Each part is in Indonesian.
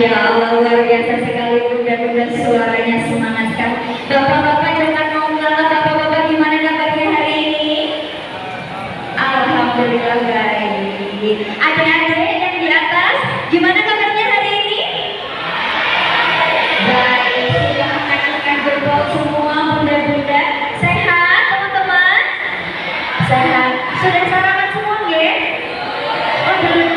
Masya Allah, luar biasa sekali bunda-bunda, suaranya semangat sekali. Bapak-bapak jangan mau ngalah. Bapak-bapak gimana kabarnya hari ini? Alhamdulillah baik. Adik-adik yang di atas, gimana kabarnya hari ini? Baik, sudah akan berbau semua bunda-bunda. Sehat teman-teman? Sehat. Sudah sarapan semua nggih? Oh belum.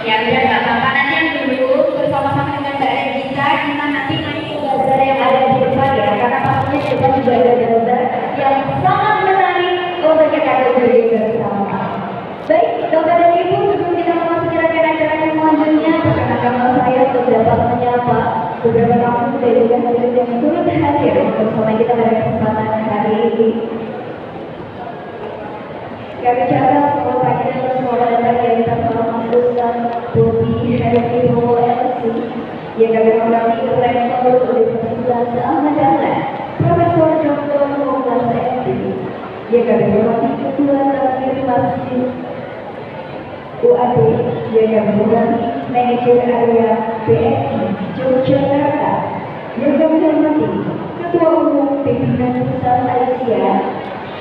Ya udah nggak apa-apa, nanti yang dulu bersama-sama dengan Mbak Regita kita nanti naik ke bazar yang ada di depan ya, karena pastinya di depan juga ada bazar yang sangat menarik untuk kita berdiri bersama. Baik, Bapak dan Ibu, sebelum kita memasuki rangkaian acara yang selanjutnya, perkenalkan saya untuk dapat menyapa beberapa tamu dari juga hadirin yang turut hadir bersama kita pada kesempatan hari ini. Kami ucapkan selamat pagi dan selamat datang yang kita mengucapkan Bobi Herfi LC yang kami hormati Rektor Universitas Ahmad Dahlan, Profesor Dr. Muhammad MD yang kami hormati Ketua Takmir Masjid UAD yang kami hormati Manajer Area BSI Yogyakarta yang kami hormati Ketua Umum Pimpinan Pusat Asia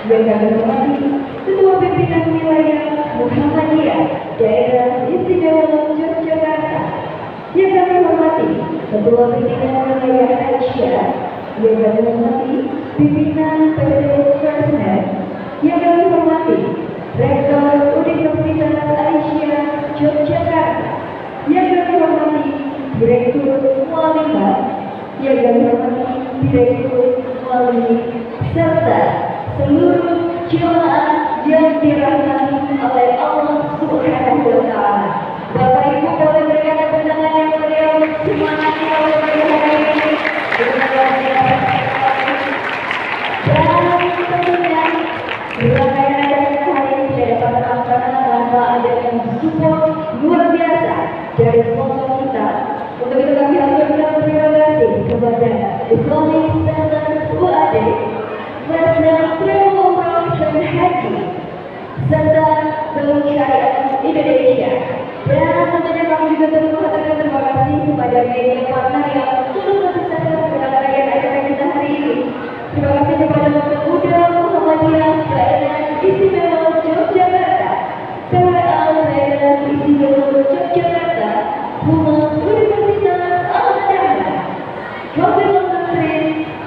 yang kami hormati Ketua Pimpinan Wilayah Muhammadiyah Daerah Istimewa Yogyakarta yang kami hormati Ketua Pimpinan Wilayah Asia yang kami hormati Pimpinan PT Firstnet yang kami hormati Rektor Universitas Asia Yogyakarta yang kami hormati Direktur Mualimah yang kami hormati Direktur Mualimah serta seluruh jemaah yang dirahmati oleh Allah Subhanahu wa Ta'ala. Bapak Ibu boleh berikan tepuk tangan yang meriah semangat kita pada hari ini. Dan tentunya rangkaian acara hari ini tidak dapat terlaksana tanpa adanya support luar biasa dari sponsor kita. Untuk itu kami haturkan terima kasih kepada Islamic Center UAD, Madrasah dan Haji serta Bank Syariah Indonesia. Dan tentunya kami juga mengucapkan terima kasih kepada media partner yang turut berserta dalam rangkaian acara kita hari ini. Terima kasih kepada Pemuda Muhammadiyah Daerah Istimewa Yogyakarta, PWA Daerah Istimewa Yogyakarta, Humas Universitas Ahmad Dahlan, Wakil Menteri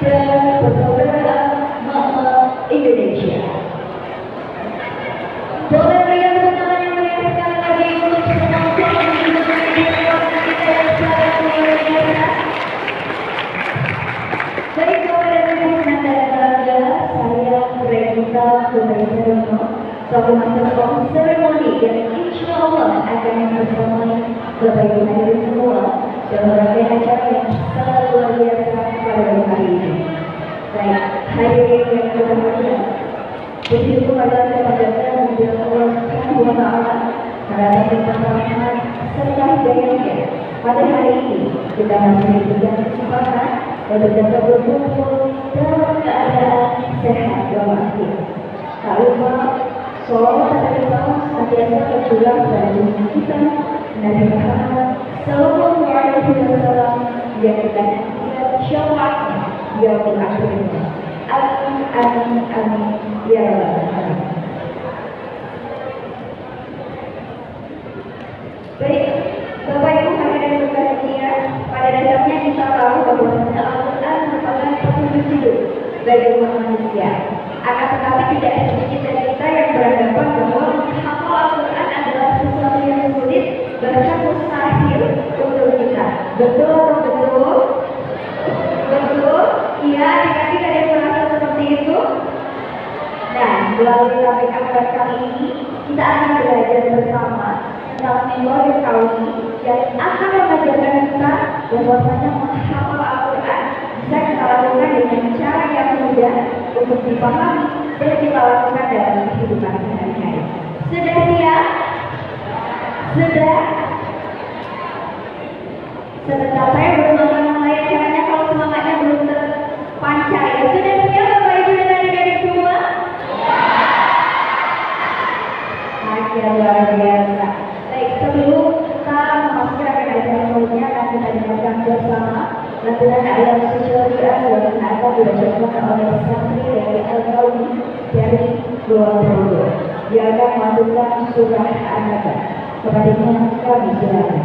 dan Persaudaraan Mama Indonesia. Boleh berikan tepuk tangan yang meriah sekali lagi untuk penonton di kita yang sangat luar biasa. Baik, Bapak dan Ibu penanda dan bangga, saya Regita Kumaisarno, selaku Master of Ceremony yang insya Allah akan mempersamai Bapak Ibu hadirin semua dalam rangkaian acara yang sangat luar biasa pada hari ini. Baik, hadirin yang berbahagia, bersyukur adalah kepada Allah Subhanahu wa Ta'ala karena pertolongan serta hidayahnya. Pada hari ini kita masih diberikan kesempatan untuk dapat berkumpul dalam keadaan sehat walafiat. Tak lupa sholawat serta salam senantiasa tercurah pada junjungan kita Nabi Muhammad Sallallahu Alaihi Wasallam yang kita nantikan syafaatnya yaumul akhir. Amin amin amin ya rabbal alamin. Baik, Bapak Ibu hadirin berbahagia, pada dasarnya kita tahu bahwa Al-Quran merupakan petunjuk hidup bagi umat manusia. Akan tetapi tidak sedikit dari kita yang beranggapan bahwa menghafal Al-Quran adalah sesuatu yang sulit, bahkan mustahil untuk kita. Betul atau betul? Betul? Iya, adik-adik ada yang merasa seperti itu? Nah, melalui topik akbar kali ini, kita akan belajar bersama tentang memori kauli yang akan mengajarkan kita bahwasanya menghafal Al-Quran bisa kita lakukan dengan cara yang mudah untuk dipahami dan kita lakukan dalam kehidupan sehari-hari. Sudah siap? Sudah? Sebentar, saya belum mulai acaranya kalau semangatnya belum terpancar ya. Sudah siap Bapak Ibu dan adik-adik semua? Luar biasa. Baik, sebelum kita memasuki rangkaian acara selanjutnya, 20. Dia akan melakukan surah An-Naba. Kepadanya kami silakan.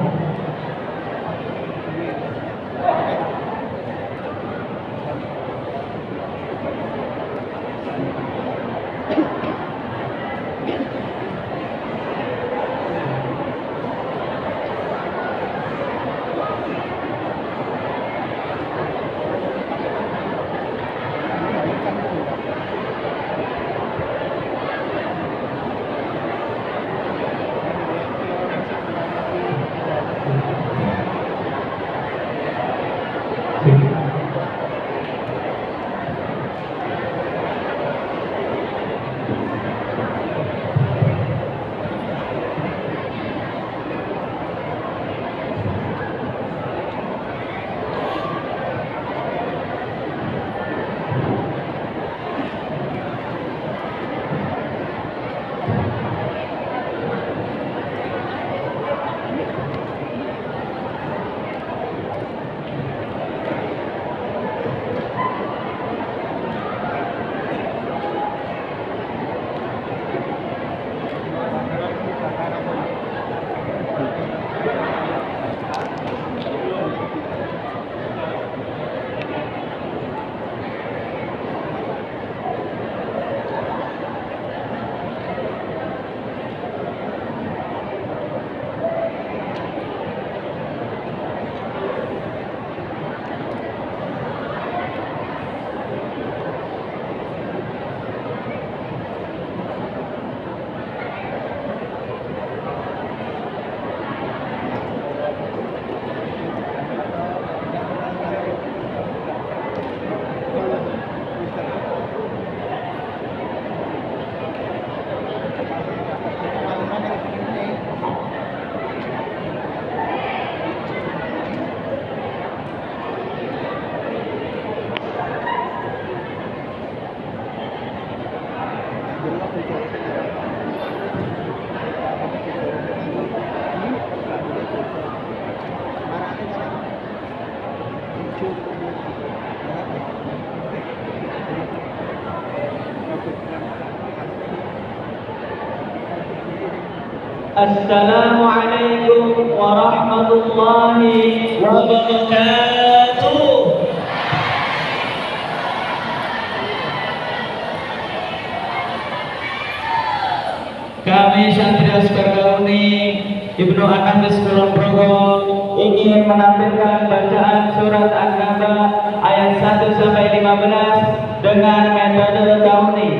Assalamualaikum warahmatullahi wabarakatuh. Kami Santri Aspergauni Ibnu Anandis Kulon Progo ingin menampilkan bacaan surat An-Naba ayat 1 sampai 15 dengan metode tauni.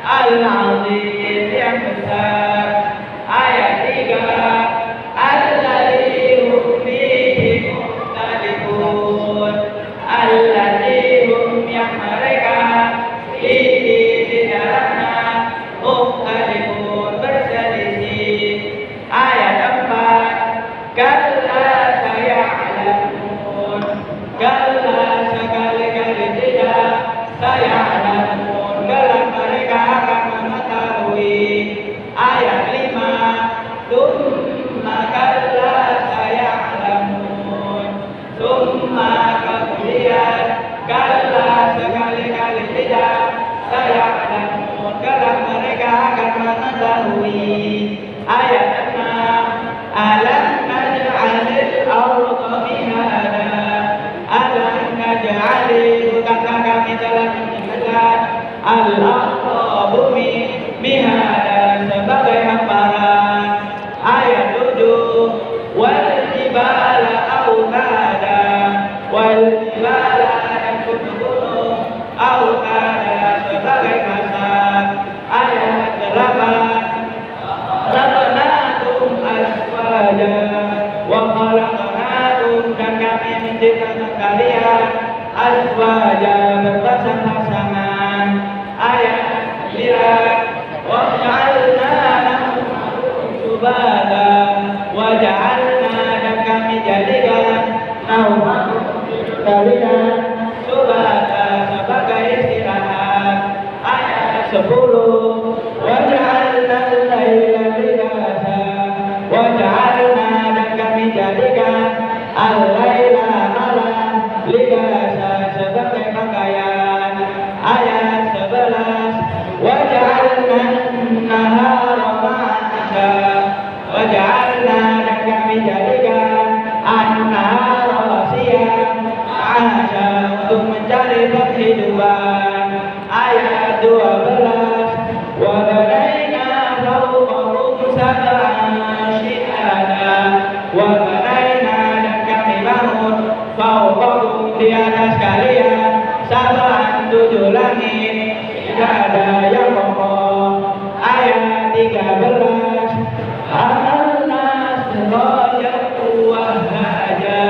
Al-Azim yang besar. Ayat 3, Alladzi hum fihi mukhtalifun, alladzi hum yang mereka fihi di dalamnya mukhtalifun berselisih. Ayat 4, Kalla saya'lamun, kalla sekali-kali tidak, saya'lamun kelak mereka akan mengetahui. Ayat 5, Tsumma kalla saya'lamun, tsumma kemudian kalla sekali-kali tidak, saya'lamun kelak mereka akan mengetahui. Ayat 6, Alam naj'alil arda mihada, alam naj'alil bukankah kami telah menjadikan al-arda bumi mihada sebagai hamparan. Ayat 7, wal jibala autada, wal jibala dan gunung-gunung autada sebagai sepuluh. Waj'alna al-laila libasa, waj'alna dan kami jadikan al-laila malam libasa sebagai pakaian. Ayat 11. Waj'alna an-nahara ma'asha, waj'alna dan kami jadikan an-nahara siang ma'asha untuk mencari penghidupan. Ayat 12. Wa banaina fawqahum sab'an shidada, wa banaina dan kami bangun fawqahum di atas kalian sab'an 7 langit shidada yang kokoh. Ayat 13. Amalna sirajan wahaja,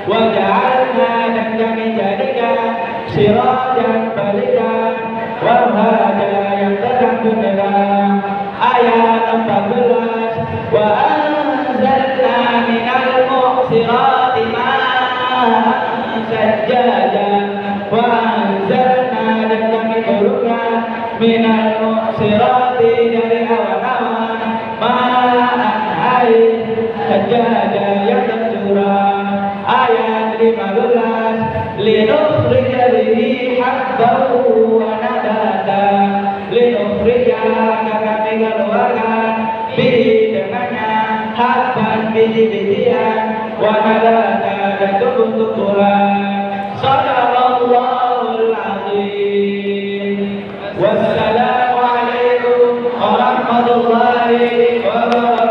wa ja'alna dan kami jadikan sirajan balikan wahaja yang terang benderang. Ayat 14. Wa anzalna minal mu'sirati ma'an sajjaja, wa anzalna dan kami turunkan minal mu'sirati dari awan-awan ma'an air sajjaja yang tercurah. Ayat 15. Linukhrija bihi habban wa nabata, linukhrija kami keluarkan bihi dengannya habban biji-bijian wa nabata dan tumbuh-tumbuhan. Shadaqallahul azim. Wassalamu alaikum warahmatullahi wabarakatuh.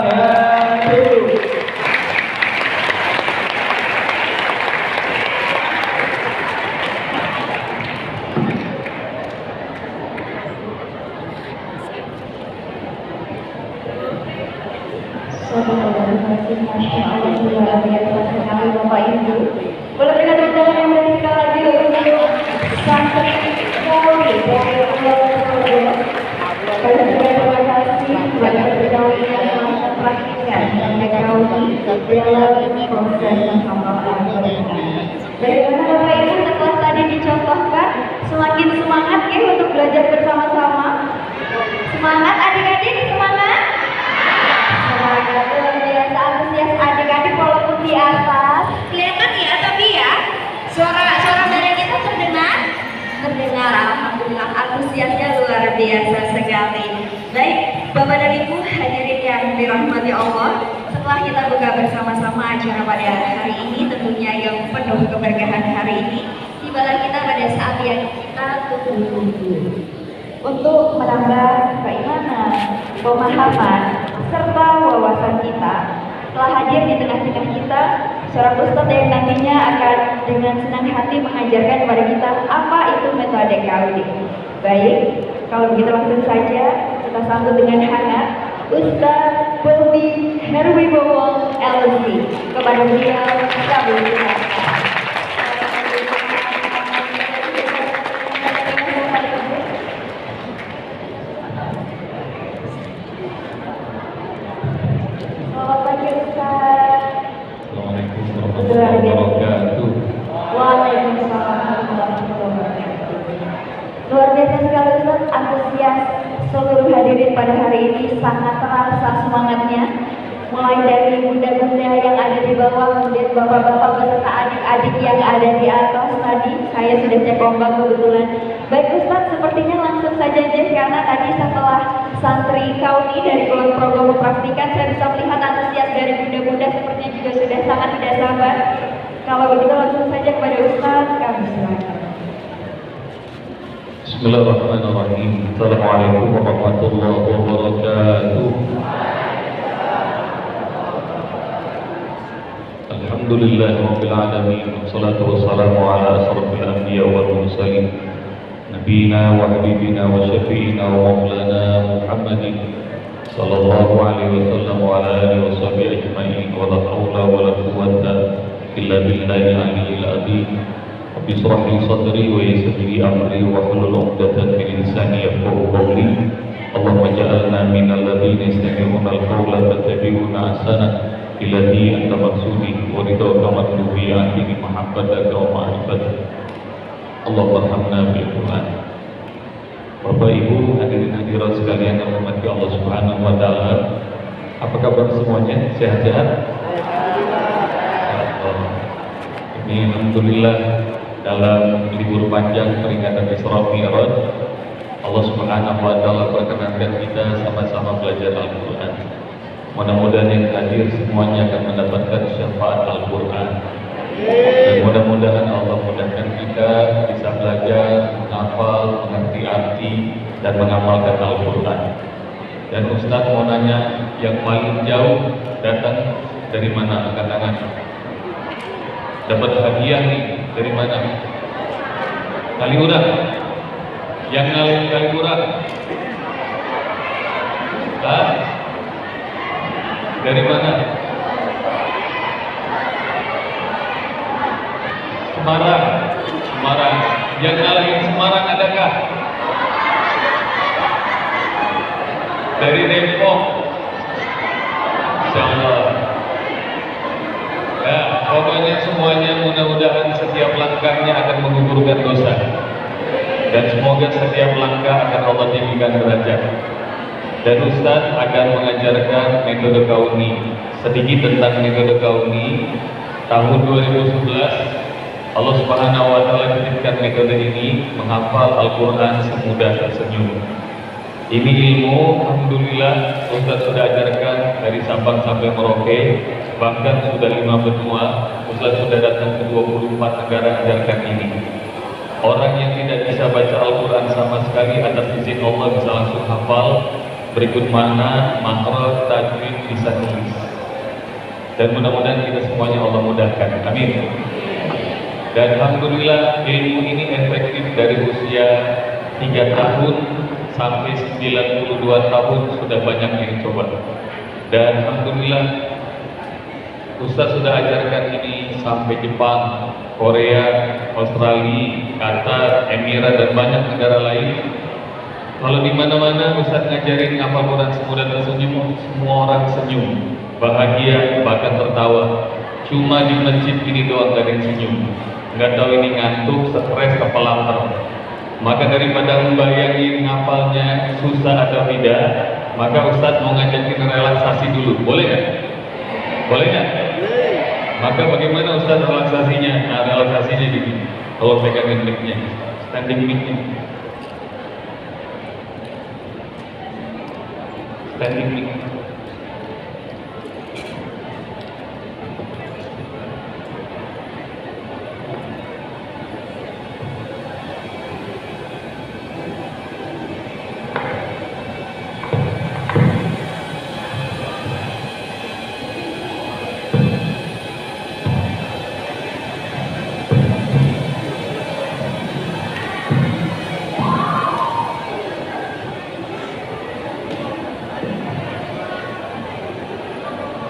Masya Allah, luar biasa sekali Bapak Ibu. Boleh berikan tepuk tangan yang meriah sekali lagi untuk santri Kauli dari Allah. Kami juga terima kasih kepada pegawai yang telah mempraktikkan sampai Kauli dalam proses penghambaan Al-Quran. Bagaimana Bapak Ibu setelah tadi dicontohkan, semakin semangat ya untuk belajar bersama-sama. Semangat adik-adik, semangat. Semangat luar biasa, antusias adik-adik walaupun di atas kelihatan ya, tapi ya suara dari kita terdengar. Alhamdulillah, antusiasnya luar biasa sekali. Baik, Bapak dan Ibu hadirin yang dirahmati Allah, setelah kita buka bersama-sama acara pada hari ini, tentunya yang penuh keberkahan hari ini, tibalah kita pada saat yang kita tunggu-tunggu untuk menambah keimanan, pemahaman, serta wawasan kita. Telah hadir di tengah-tengah kita seorang ustadz yang nantinya akan dengan senang hati mengajarkan kepada kita apa itu metode Kauli. Baik, kalau begitu langsung saja kita sambut dengan hangat Ustadz Bobi Herwibowo LC. Kepada beliau kami silakan. Luar biasa sekali Ustaz, antusias seluruh hadirin pada hari ini sangat terasa semangatnya. Mulai dari bunda-bunda yang ada di bawah, kemudian bapak-bapak beserta adik-adik yang ada di atas tadi. Saya sudah cek ombak kebetulan. Baik Ustaz, sepertinya langsung saja karena tadi setelah santri Kauli dari Kulon Progo mempraktikan, saya bisa melihat antusias dari bunda-bunda sepertinya juga sudah sangat tidak sabar. Kalau begitu langsung saja kepada Ustaz, kami silakan. Bismillahirrahmanirrahim. Assalamualaikum warahmatullahi wabarakatuh. Alhamdulillahirabbil alamin. Wassalatu wassalamu ala asrofil anbiya wal mursalin. Nabiyina wa habibina wa syafi'ina wa maulana Muhammadin sallallahu alaihi wasallam wa ala alihi wa sahbihi ajma'in. Wa la haula wa la quwwata illa billahil aliyyil azim. Rabbi shrah li sadri wa yassir li amri wa hlul 'uqdatam min lisani yafqahu qawli. Allahumma ja'alna minal ladzina yastami'una al-qawla fattabi'una ahsanah. Ilahi anta maksudi wa ridhaka matlubi ahli mahabbataka wa ma'rifatak. Allahumma arhamna bil Qur'an. Bapak Ibu hadirin hadirat sekalian yang dirahmati Allah Subhanahu wa taala. Apa kabar semuanya? Sehat-sehat? Ini alhamdulillah dalam libur panjang peringatan Isra Mi'raj, Allah Subhanahu wa taala perkenankan kita sama-sama belajar Al-Qur'an. Mudah-mudahan yang hadir semuanya akan mendapatkan syafaat Al-Qur'an. Dan mudah-mudahan Allah mudahkan kita bisa belajar, menghafal, mengerti arti, dan mengamalkan Al-Quran. Dan Ustaz mau nanya, yang paling jauh datang dari mana? Angkat tangan. Dapat hadiah nih, dari mana? Kaliurang. Yang ngalir Kaliurang. Hah? Dari mana? Semarang. Semarang. Yang ngalahin Semarang adakah? Dari Depok. Insyaallah. Ya, pokoknya semuanya mudah-mudahan setiap langkahnya akan menggugurkan dosa. Dan semoga setiap langkah akan Allah tinggikan derajat. Dan Ustaz akan mengajarkan metode kauni. Sedikit tentang metode kauni. Tahun 2011 Allah Subhanahu wa taala titipkan metode ini, menghafal Al-Qur'an semudah tersenyum. Ini ilmu alhamdulillah Ustaz sudah ajarkan dari Sabang sampai Merauke, bahkan sudah 5 benua. Ustaz sudah datang ke 24 negara ajarkan ini. Orang yang tidak bisa baca Al-Qur'an sama sekali atas izin Allah bisa langsung hafal, berikut makna, makhraj, tajwid, bisa nulis. Dan mudah-mudahan kita semuanya Allah mudahkan. Amin. Dan alhamdulillah ilmu ini efektif dari usia 3 tahun sampai 92 tahun sudah banyak yang coba. Dan alhamdulillah Ustaz sudah ajarkan ini sampai Jepang, Korea, Australia, Qatar, Emirat, dan banyak negara lain. Kalau di mana-mana Ustaz ngajarin ngapal Quran semudah tersenyum, semua orang senyum, bahagia, bahkan tertawa. Cuma di masjid ini doang gak ada yang senyum. Nggak tahu ini ngantuk, stres, apa lapar. Maka daripada membayangin ngapalnya susah atau tidak, maka Ustadz mau ngajakin relaksasi dulu. Boleh nggak? Boleh nggak? Maka bagaimana Ustadz relaksasinya? Nah, relaksasinya begini. Kalau pegangin mic-nya, standing mic-nya, standing mic.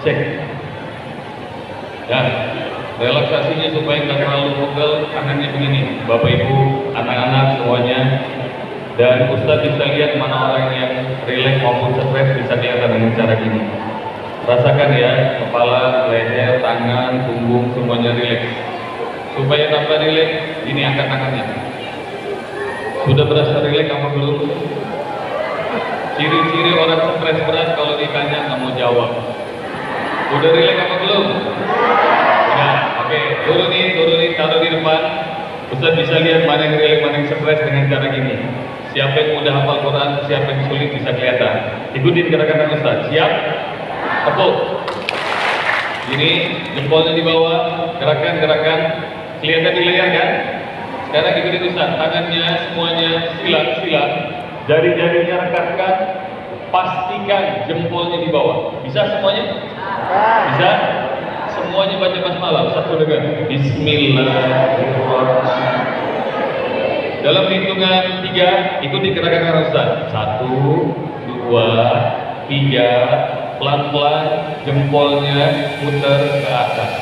Cek. Ya, relaksasinya supaya nggak terlalu pegel, tangannya begini, Bapak Ibu, anak-anak semuanya. Dan Ustadz bisa lihat mana orang yang rileks maupun stres, bisa kelihatan dengan cara gini. Rasakan ya, kepala, leher, tangan, punggung semuanya rileks. Supaya tambah rileks, ini angkat tangannya. Sudah berasa rileks apa belum? Ciri-ciri orang stres berat kalau ditanya nggak mau jawab. Udah rileks apa belum? Ya, oke. Turunin, taruh di depan. Ustaz bisa lihat mana yang rileks, mana yang stres dengan cara gini. Siapa yang mudah hafal Quran, siapa yang sulit bisa kelihatan. Ikutin gerakan Ustaz. Siap? Tepuk. Ini jempolnya di bawah. Gerakan. Kelihatan di layar kan? Sekarang ikutin Ustaz. Tangannya semuanya silang. Jari-jarinya rekatkan. Pastikan jempolnya di bawah. Bisa semuanya? Bisa? Semuanya baca basmalah. Satu dengar. Bismillahirrahmanirrahim. Dalam hitungan 3, ikuti gerakan Ustaz. 1, 2, 3. Pelan-pelan jempolnya putar ke atas.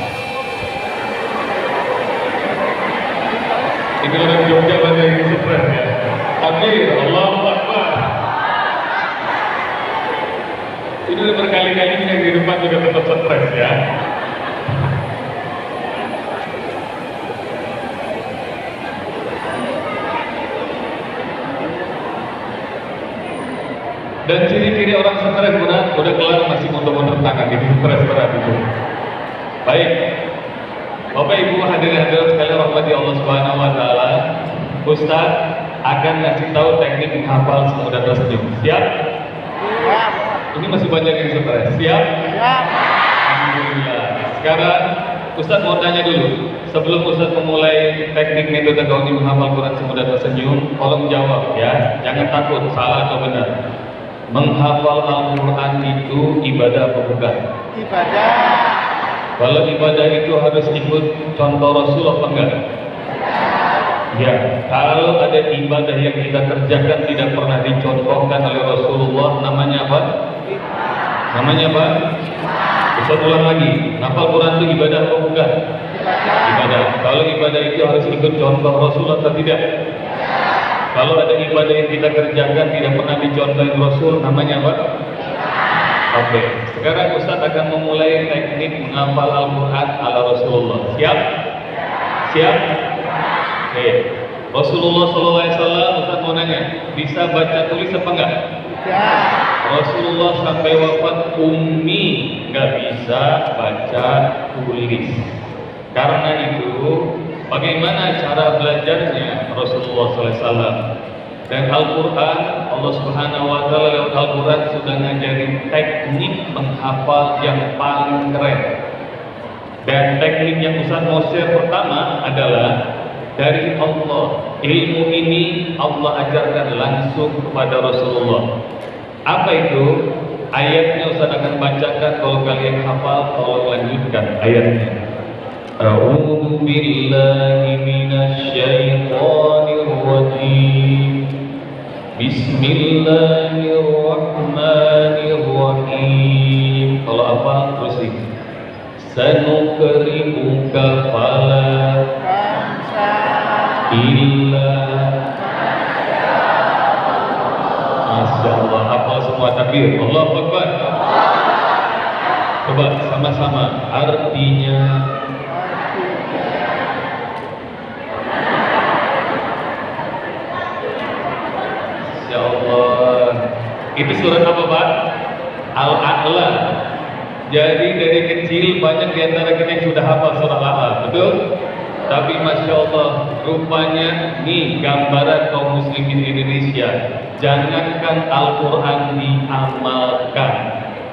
Ini orang Jogja banyak yang stres ya. Takbir, Allahu Akbar. Ini udah berkali-kali yang di depan juga tetap stres ya. Dan ciri-ciri orang stres berat, udah kelar masih mundur-mundur tangan, itu stres berat itu. Baik, Bapak Ibu hadirin hadirat sekalian rahmati Allah Subhanahu wa taala, Ustaz akan ngasih tahu teknik menghafal semudah tersenyum. Siap? Siap. Ini masih banyak yang stres. Siap? Siap. Alhamdulillah. Sekarang Ustaz mau tanya dulu. Sebelum Ustaz memulai teknik metode gauni menghafal Quran semudah tersenyum, tolong jawab ya. Jangan takut salah atau benar. Menghafal Al-Quran itu ibadah apa bukan? Ibadah. Kalau ibadah itu harus ikut contoh Rasul apa enggak? Ya, kalau ada ibadah yang kita kerjakan tidak pernah dicontohkan oleh Rasulullah, namanya apa? Namanya apa? Ustaz ulang lagi, menghafal Quran itu ibadah apa bukan? Ibadah. Kalau ibadah itu harus ikut contoh Rasul atau tidak? Kalau ada ibadah yang kita kerjakan tidak pernah dicontohin Rasul, namanya apa? Oke. Sekarang Ustaz akan memulai teknik menghafal Al-Quran ala Rasulullah. Siap? Siap? Oke. Rasulullah SAW, Ustaz mau nanya, bisa baca tulis apa enggak? Ya. Rasulullah sampai wafat ummi, nggak bisa baca tulis. Karena itu, bagaimana cara belajarnya Rasulullah SAW? Dan Al-Quran, Allah Subhanahu wa Ta'ala lewat Al-Quran sudah ngajarin teknik menghafal yang paling keren. Dan teknik yang Ustaz mau share pertama adalah dari Allah. Ilmu ini Allah ajarkan langsung kepada Rasulullah. Apa itu? Ayatnya Ustaz akan bacakan, kalau kalian hafal, tolong lanjutkan ayatnya. A'udzu billahi minasy syaithanir rajim. Bismillahirrahmanirrahim. Kalau apa? Terus Sanuqri'uka fala illa. Masya Allah, hafal semua takbir. Allahu Akbar. Coba sama-sama artinya. Ya Allah. Itu surat apa Pak? Al-A'la. Jadi dari kecil banyak di antara kita yang sudah hafal surah Al-A'la, betul? Tapi Masya Allah, rupanya nih gambaran kaum muslimin Indonesia. Jangankan Al-Quran diamalkan,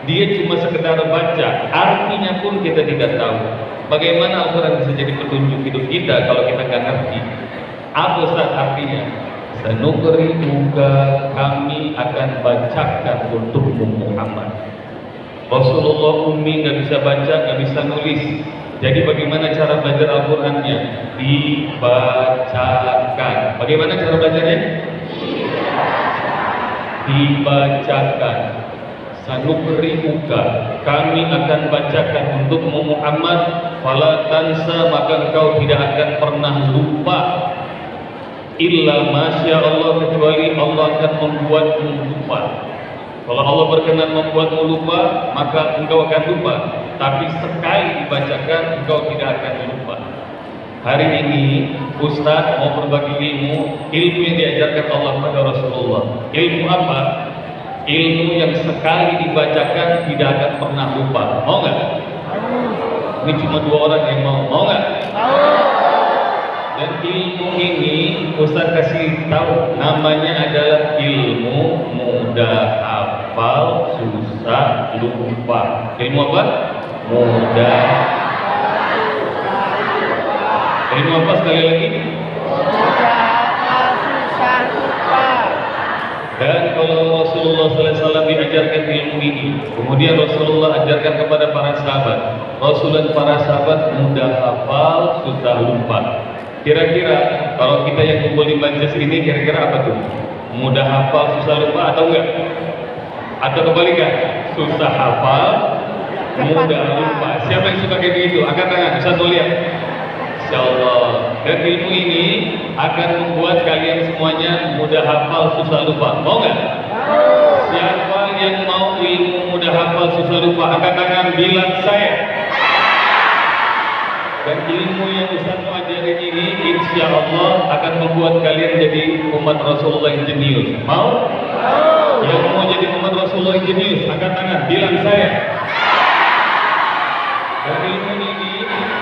dia cuma sekedar baca, artinya pun kita tidak tahu. Bagaimana Al-Quran bisa jadi petunjuk hidup kita kalau kita nggak ngerti? Apa Ustaz artinya? Sanuqri'uka, kami akan bacakan untukmu Muhammad. Rasulullah ummi, nggak bisa baca, nggak bisa nulis. Jadi bagaimana cara belajar Al-Qurannya? Dibacakan. Bagaimana cara belajarnya? Dibacakan. Sanuqri'uka, kami akan bacakan untukmu Muhammad. Fala tansa, maka engkau tidak akan pernah lupa. Illa masya Allah, kecuali Allah akan membuatmu lupa. Kalau Allah berkenan membuatmu lupa, maka engkau akan lupa. Tapi sekali dibacakan, engkau tidak akan lupa. Hari ini Ustaz mau berbagi ilmu yang diajarkan Allah kepada Rasulullah. Ilmu apa? Ilmu yang sekali dibacakan tidak akan pernah lupa. Mau nggak? Ini cuma 2 orang yang mau nggak? Dan ilmu ini Ustaz kasih tahu, namanya adalah ilmu mudah hafal, susah lupa. Ilmu apa? Mudah. Ilmu apa sekali lagi? Mudah hafal, susah lupa. Dan kalau Rasulullah SAW diajarkan ilmu ini, kemudian Rasulullah ajarkan kepada para sahabat. Rasul dan para sahabat mudah hafal, susah lupa. Kira-kira kalau kita yang kumpul di majelis ini, kira-kira apa tuh? Mudah hafal, susah lupa atau enggak? Atau kebalikan? Susah hafal, mudah lupa. Siapa yang suka kayak begitu? Angkat tangan, bisa tuh lihat. Insyaallah. Dan ilmu ini akan membuat kalian semuanya mudah hafal, susah lupa. Mau nggak? Siapa yang mau ilmu mudah hafal, susah lupa? Angkat tangan, bilang saya. Dan ilmu yang Ustaz mau ajarin ini insya Allah akan membuat kalian jadi umat Rasulullah yang jenius. Mau? Yang mau jadi umat mau jenius? Angkat tangan, bilang saya. Dan ilmu ini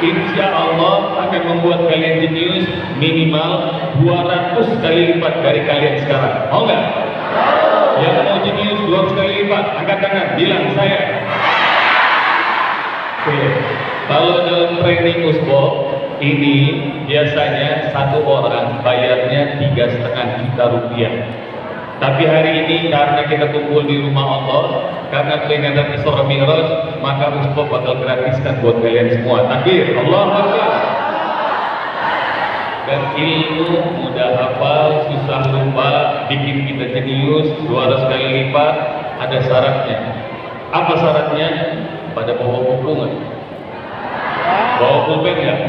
insya Allah akan membuat kalian jenius minimal 200 kali lipat dari kalian sekarang. Mau nggak? Yang mau jenius 200 kali lipat, angkat tangan, bilang saya. Oke. Kalau dalam training usbok ini biasanya satu orang bayarnya 3,5 juta rupiah. Tapi hari ini karena kita kumpul di rumah Allah, karena peringatan Isra Mi'raj, maka usbok bakal gratiskan buat kalian semua. Takbir, Allahu Akbar. Dan ilmu mudah hafal, susah lupa, bikin kita jenius 200 kali lipat, ada syaratnya. Apa syaratnya? Pada bawa buku nggak? Bawa pulpen nggak?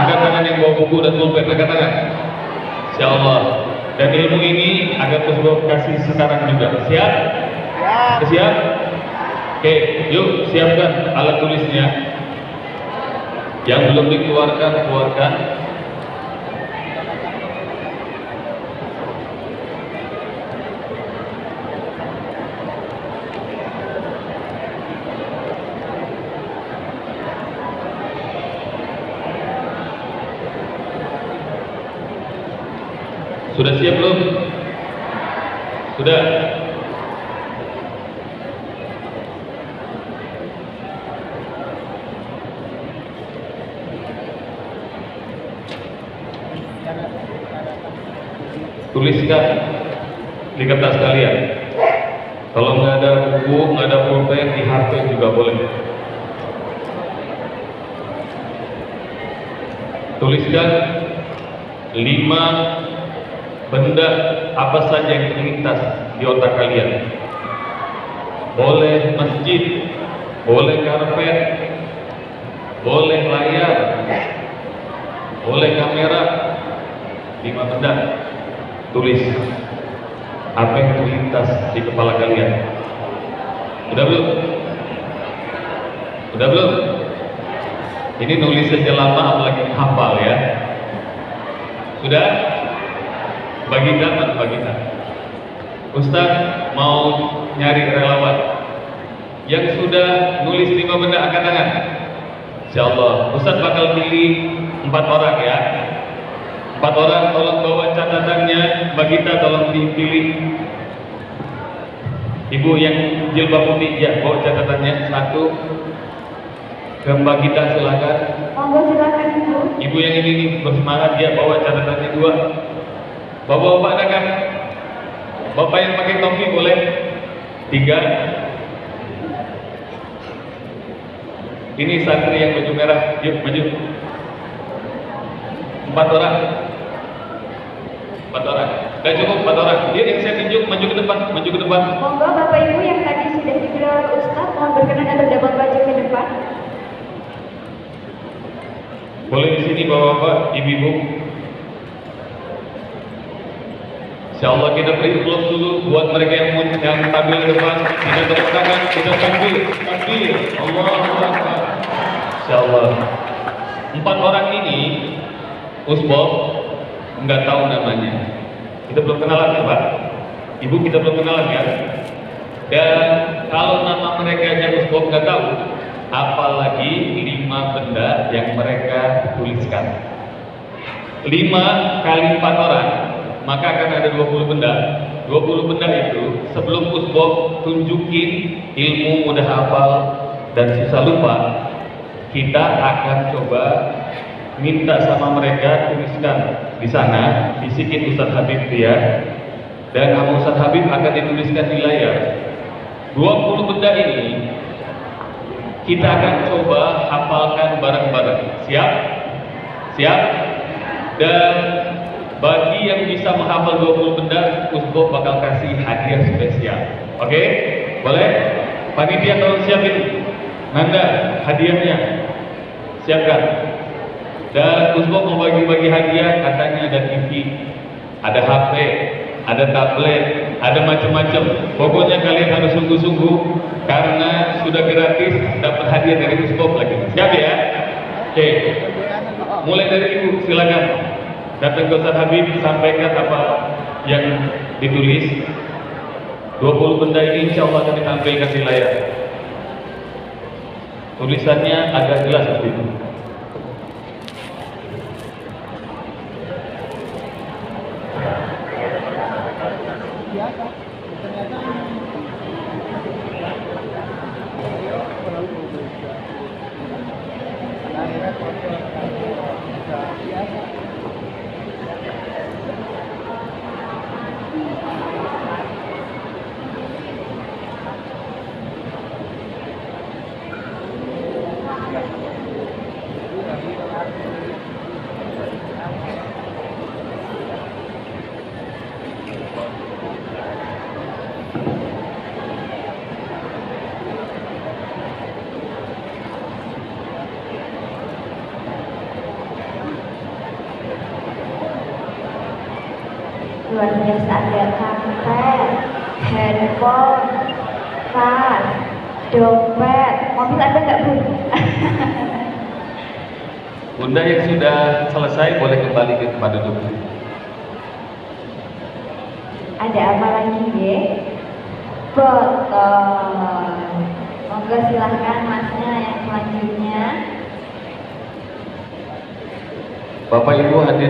Angkat tangan yang bawa buku dan pulpen, angkat tangan. Insya Allah. Dan ilmu ini akan terus kasih sekarang juga. Siap? Siap? Oke, yuk siapkan alat tulisnya. Yang belum dikeluarkan, keluarkan. Sudah siap belum? Sudah? Tuliskan di kertas kalian. Kalau nggak ada buku, nggak ada pulpen, di HP juga boleh. Tuliskan 5 benda apa saja yang terlintas di otak kalian. Boleh masjid, boleh karpet, boleh layar, boleh kamera. 5 benda. Tulis apa yang terlintas di kepala kalian. Udah belum? Udah belum? Ini nulis saja lama, apalagi hafal ya. Sudah? Bagikan. Ustaz mau nyari relawan yang sudah nulis 5 benda, angkat tangan. Insyaallah Ustaz bakal pilih 4 orang ya. 4 orang, tolong bawa catatannya. Bagita tolong dipilih. Ibu yang jilbab putih ya, bawa catatannya 1. Ke Mbak Gita silakan. Monggo silakan Ibu. Ibu yang ini bersemangat ya, bawa catatannya 2. Bapak-bapak ada kan? Bapak yang pakai topi boleh? 3. Ini santri yang baju merah, yuk maju. 4 orang. 4 orang. Gak cukup 4 orang. Dia yang saya tunjuk, maju ke depan, maju ke depan. Monggo Bapak Ibu yang tadi sudah digelar Ustaz, mohon berkenan untuk dapat maju ke depan. Boleh di sini bapak-bapak, ibu-ibu. Insyaallah kita beri applause dulu buat mereka yang tampil di depan. Kita tepuk tangan, kita takbir. Allahu Akbar. Insyaallah 4 orang ini usbok nggak tahu namanya. Kita belum kenalan ya Pak. Ibu kita belum kenalan ya. Dan kalau nama mereka aja usbok nggak tahu, apalagi 5 benda yang mereka tuliskan. 5 kali 4 orang, maka akan ada 20 benda. 20 benda itu sebelum usbok tunjukin ilmu mudah hafal dan susah lupa. Kita akan coba minta sama mereka tuliskan di sana, bisikin Ustaz Habib dia, dan nama Ustaz Habib akan dituliskan di layar. 20 benda ini kita akan coba hafalkan bareng-bareng. Siap? Siap? Dan bagi yang bisa menghafal 20 benda, usbok bakal kasih hadiah spesial. Oke? Boleh? Panitia tolong siapin. Nanda, hadiahnya. Siapkan. Dan usbok mau bagi-bagi hadiah, katanya ada TV, ada HP, ada tablet, ada macam-macam. Pokoknya kalian harus sungguh-sungguh karena sudah gratis, dapat hadiah dari usbok lagi. Siap ya? Oke. Mulai dari ibu, silakan. Datang ke Ustaz Habib, sampaikan apa yang ditulis. 20 benda ini insya Allah akan ditampilkan di layar. Tulisannya agak jelas seperti itu. Luar biasa, ada karpet, handphone, tas, dompet, mobil ada nggak Bu? Bunda yang sudah selesai boleh kembali ke tempat duduk. Ada apa lagi ya? Botol. Monggo silahkan Masnya yang selanjutnya. Bapak Ibu hadir